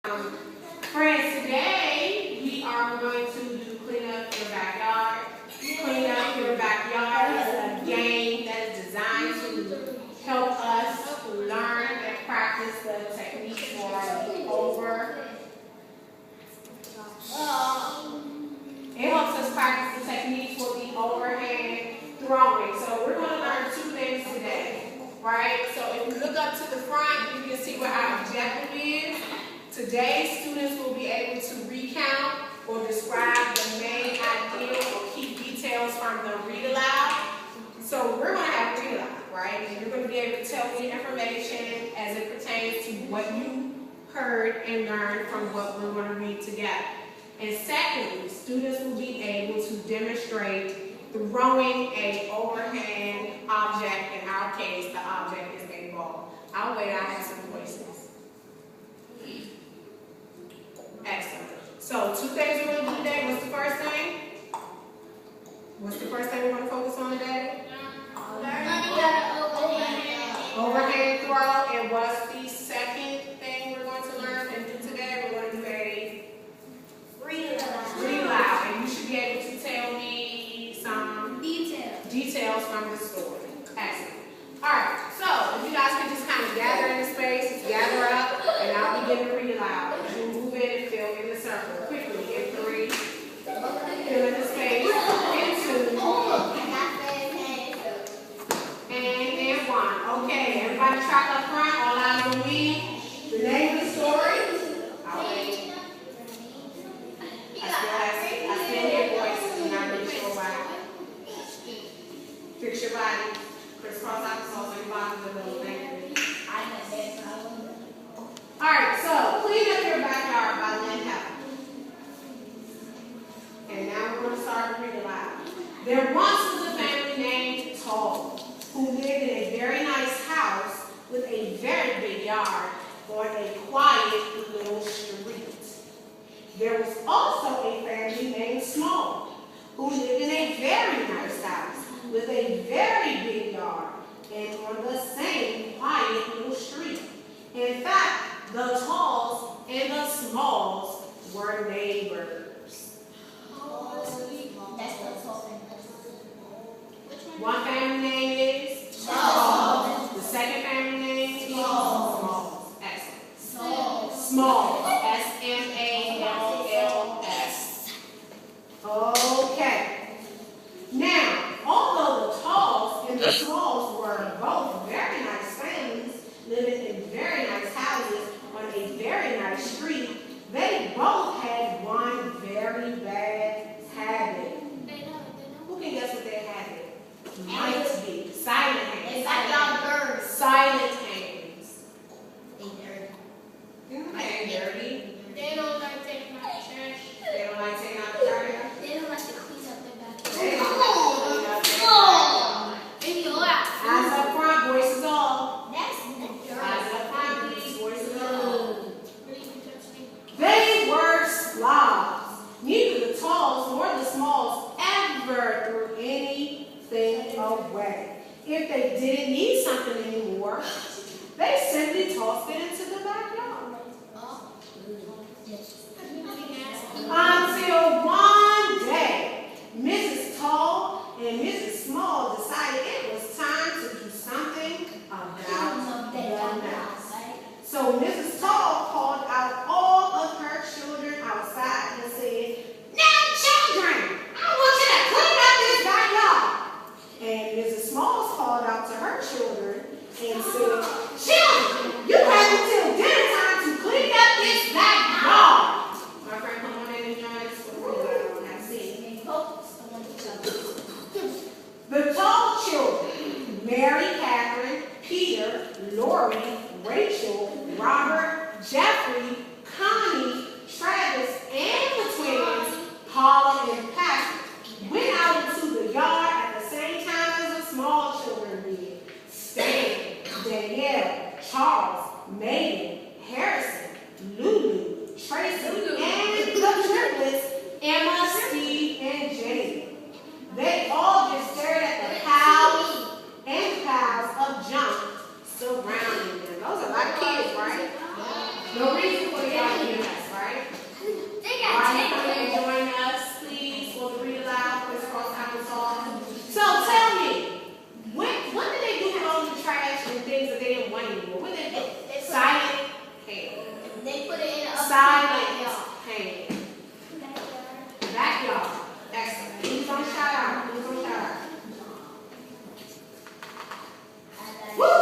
Friends, today we are going to do clean up your backyard. Clean up your backyard is a game that is designed to help us learn and practice the techniques for the over. It helps us practice the techniques for the overhand throwing. So we're going to learn two things today, right? So if we look up to the front, you can see what our objective is. Today, students will be able to recount or describe the main idea or key details from the read aloud. So we're going to have read aloud, right? And you're going to be able to tell me information as it pertains to what you heard and learned from what we're going to read together. And secondly, students will be able to demonstrate throwing an overhand object. In our case, the object is a ball. I'll wait, I have some voices. Excellent. So, two things we're going to do today. What's the first thing? What's the first thing we're going to focus on today? Overhand throw. And what's the second thing we're going to learn and do today? We're going to do a read aloud. And you should be able to tell me some details from the story. Excellent. Alright, so if you guys can just kind of gather in the space, gather up, and I'll begin to read aloud. You move in and fill in the circle quickly. In 3, fill in the space. In 2, and in 1. Okay, everybody track up front. All eyes on me. The name of the story. I'll wait. I still hear voices, and I'm really sure why. Fix your body. Crisscross applesauce on your bottom of the little thing. Alright, so clean up your backyard by Lynn Helen. And now we're going to start reading aloud. There once was a family named Tall who lived in a very nice house with a very big yard on a quiet little street. There was also a family named Small who lived in a very nice house with a very big yard and on the same quiet little street. In fact, the Talls and the Smalls were neighbors. One family name is Tall. The second family name is Smalls. Excellent. Smalls. S-M-A-L-L-S. Okay. Now, although the Talls and the Smalls were both very nice families, living in very nice houses on a very nice street, they both had one very bad habit. Who can guess what their habit might be? Silent hands. Silent hands. They dirty. They don't like taking out the trash. They don't like taking out the trash. They don't like to clean up their bathroom. They don't like to clean up their bathroom. Eyes up front, voices all. Eyes up front, please, voices all. They were slobs. Neither the Talls nor the Smalls ever threw anything away. If they didn't need something anymore, they simply tossed it into the backyard. silent hand. Backyard. Excellent. Please don't shout out. Please don't shout out. Woo!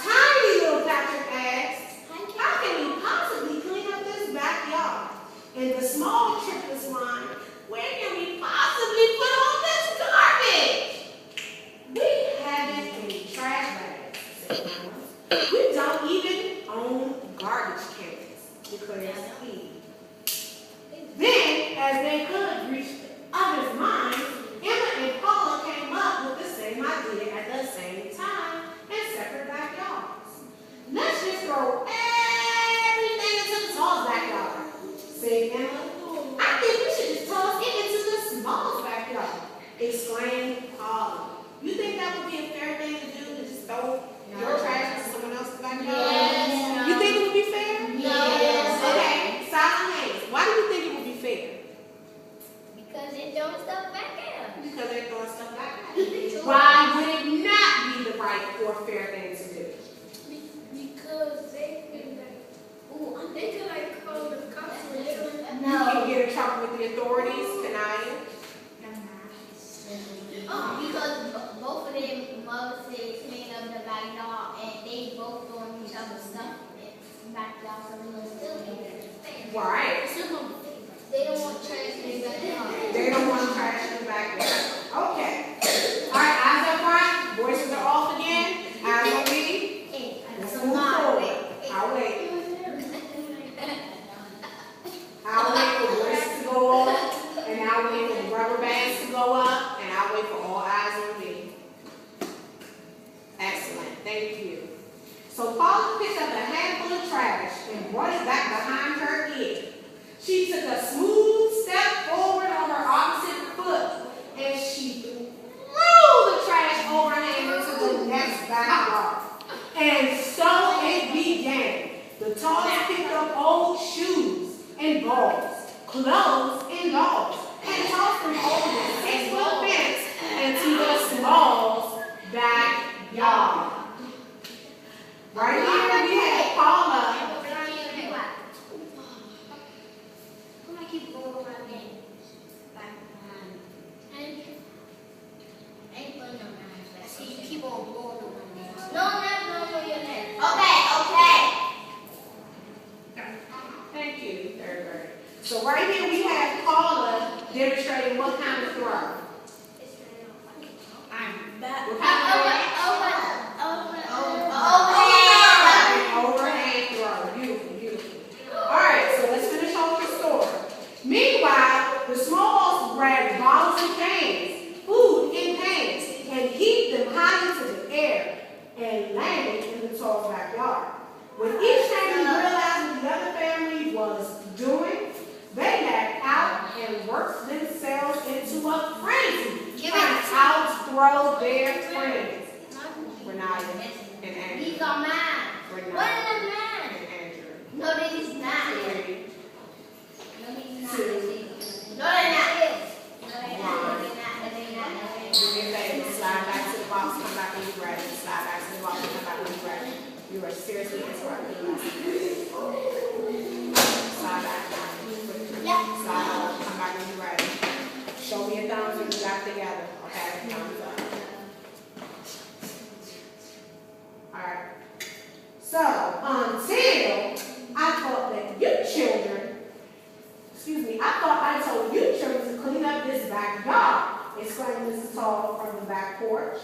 Tiny little Patrick asks, how can we possibly clean up this backyard? And the small triplets line, where can we possibly put all this garbage? We have it in trash bags, said Mama. We don't even own garbage cans, declares Steve. Then, as they could reach others' minds, Emma and Paula came up with the same idea at the same time in separate backyards. Let's just throw everything into the tall's backyard, said Emma. I think we should just toss it into the small's backyard, exclaimed Paula. You think that would be a fair thing to do, to just throw your trash into someone else's backyard? Yes. You think it would be fair? Yes. Okay, silent hands. Why do you think it would be fair? Because they're throwing stuff back at us. Because they're throwing stuff back at you. Why would it not be the right or fair thing to do? Because they can they can like call the cops or something. You can get in trouble with the authorities, can I? Because both of them mothers said clean up the backyard and they both throwing each other's stuff in the backyard, so we will still be there. Right. They don't want trash in the backyard. They don't want trash in the backyard. Okay. All right, eyes up front. Voices are off again. Eyes on me. Let's move forward. I'll wait. I'll wait for voices to go off, and I'll wait for the rubber bands to go up, and I'll wait for all eyes on me. Excellent. Thank you. So Paula picked up a handful of trash and brought it back behind her ear. She took a smooth step forward on her opposite foot, and she threw the trash overhang into the next backyard. And so it began. The toddlers picked up old shoes and balls, clothes and dolls, and tossed them over the 6-foot fence into the small's backyard. Right here we have Paula. Keep going on my name. Back behind. Ain't putting no knives. See, you keep on going on my name. No knives, no your name. Okay. Thank you, third grade. So right here we have Paula demonstrating what kind of throw. I'm back. What kind of throw? Overhand throw. Beautiful, beautiful. All right, so let's finish off the story. Meanwhile, the small grabbed bottles and cans, food in pans, and heaped them high into the air and landed in the tall's backyard. When each family realized what the other family was doing, they backed out and worked themselves into a frenzy, trying to outthrow their friends. Renata and Andrew. These are mine. Renata What is mine? and Andrew. No, they is not. 3, No, they is not. 2, No, they're not. No, they're not. do me a favor, slide back to the box, come back when you're ready. Slide back to the box, come back when you're ready. You are seriously interrupting the lesson. Slide back down. Yeah. Slide out, come back when you're ready. Show me your thumbs when you got it together. Okay, thumbs up. Alright. So, until I thought that you children, I thought I told you children to clean up this backyard, exclaimed Mrs. Tall from the back porch.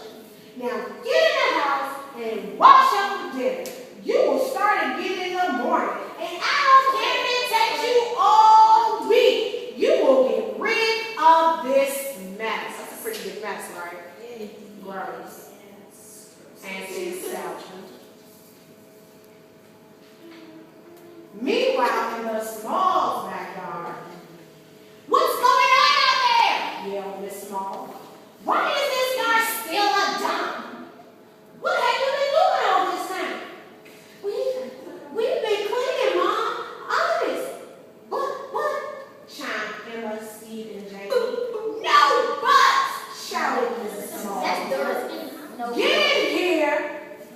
Now get in the house and wash up the dinner. You will start again in the morning, and I don't care if it takes you all week. You will get rid of this mess. That's a pretty good mess, right? Gross. And itself. Meanwhile, in the Small's backyard, what's going on out there? Yelled Miss Small. Why is this guy still a dime? What have you been doing all this time? We've been cleaning, Mom. Honest. What? Chimed Emma, Steve, and Jamie. No buts! Shouted Mrs. Small. Get in here,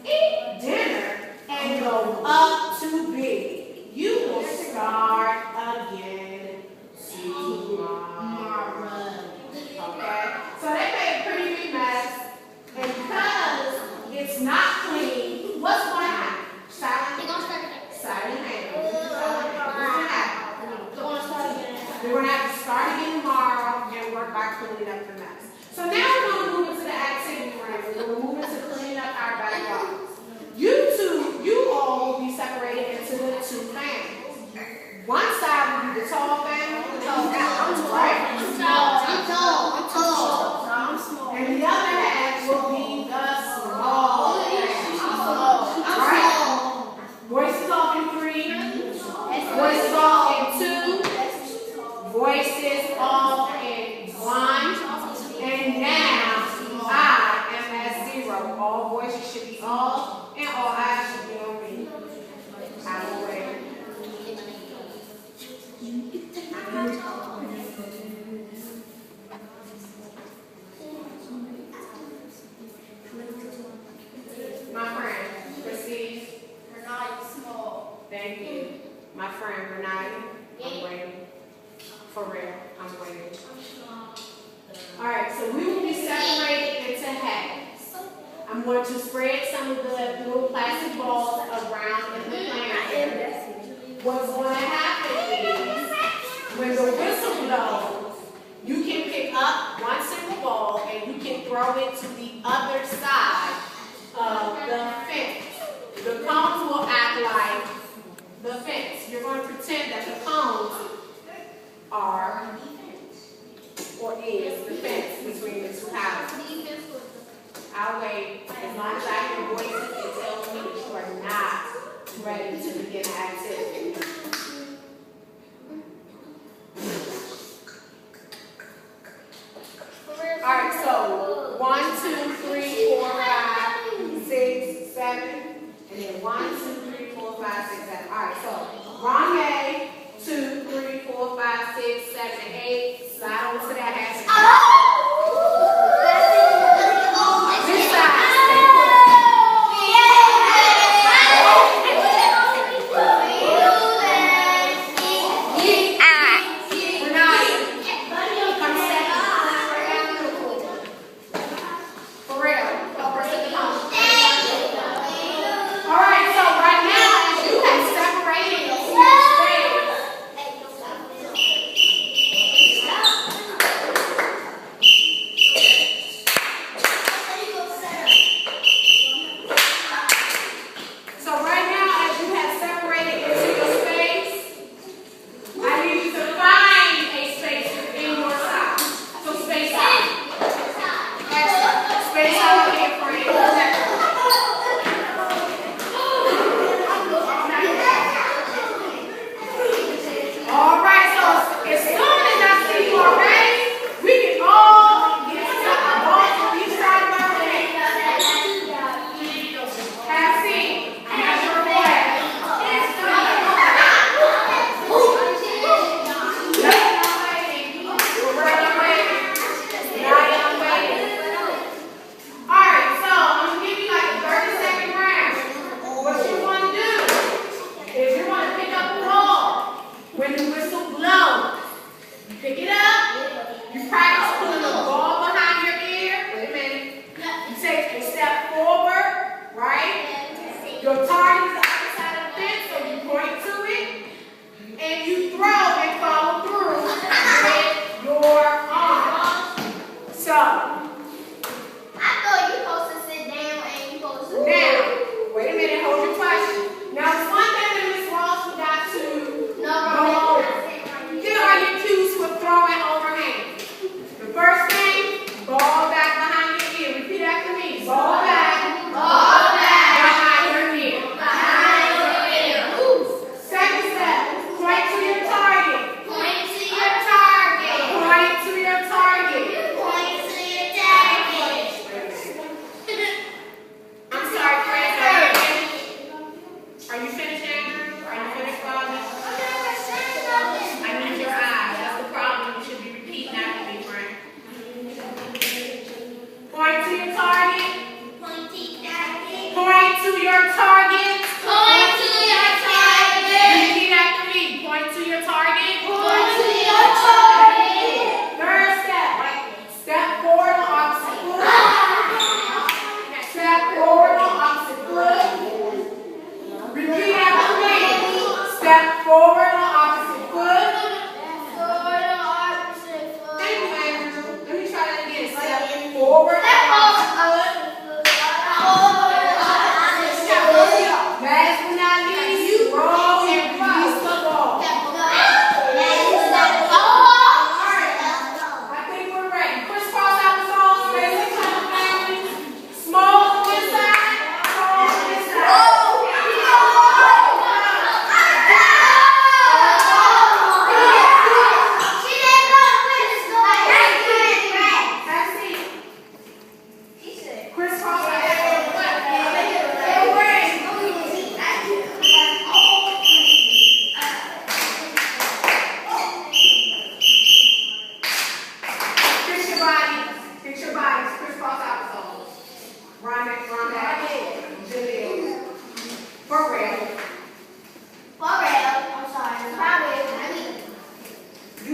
eat dinner, and go up to bed. You will starve The tall family? Right? I'm tall. And the other half will be the small family. Right? Voices off in 3. Voices off in 2. Voices off in 1. And now I am at 0. All voices should be off and all eyes should be on me. Out of the way. My friend, proceed. Renata Small. Thank you. My friend Renata, I'm waiting. For real, I'm waiting. Alright, so we will be separated into halves. I'm going to spread some of the little plastic balls around in the plant. What's going to happen is, when the whistle blows, you can pick up one single ball and you can throw it to the other side of the fence. The cones will act like the fence. You're going to pretend that the cones are or is the fence between the two houses. I'll wait as long as I can voice it and tell me that you are not ready to begin the activity. Alright, so 1, 2, 3, 4, 5, 6, 7, and then 1, 2, 3, 4, 5, 6, 7. Alright, so wrong A, 2, 3, 4, 5, 6, 7, 8. Slide over to that half. This side, stay put.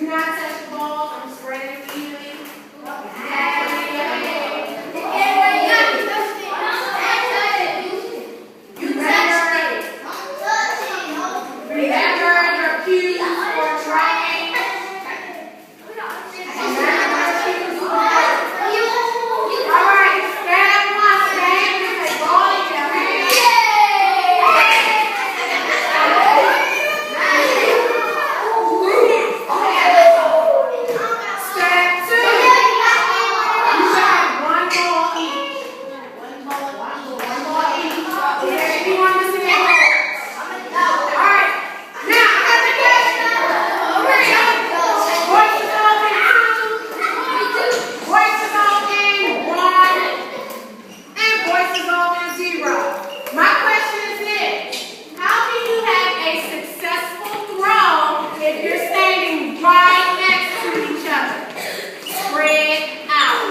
not touch the balls. I'm spreading it evenly. Remember your cues for trying. Alright, step one, stand with a ball in your hand. Step two, you should have one ball each. One ball each. Is there anyone missing a ball? Alright, now I have the question. Voices open 2, voices open 1, and voices open 0. My question is this: how can you have a successful throw if you're standing right next to each other? Spread out.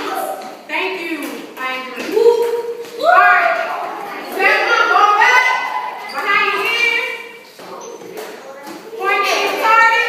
Thank you, Andrew. Alright, step one, go back behind your ears. Point at your target.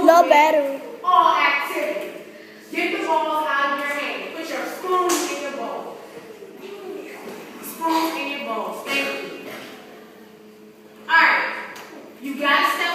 No battery. All activity. Get the balls out of your hand. Put your spoons in your bowl. Spoons in your bowls. Thank you. Alright. You gotta stay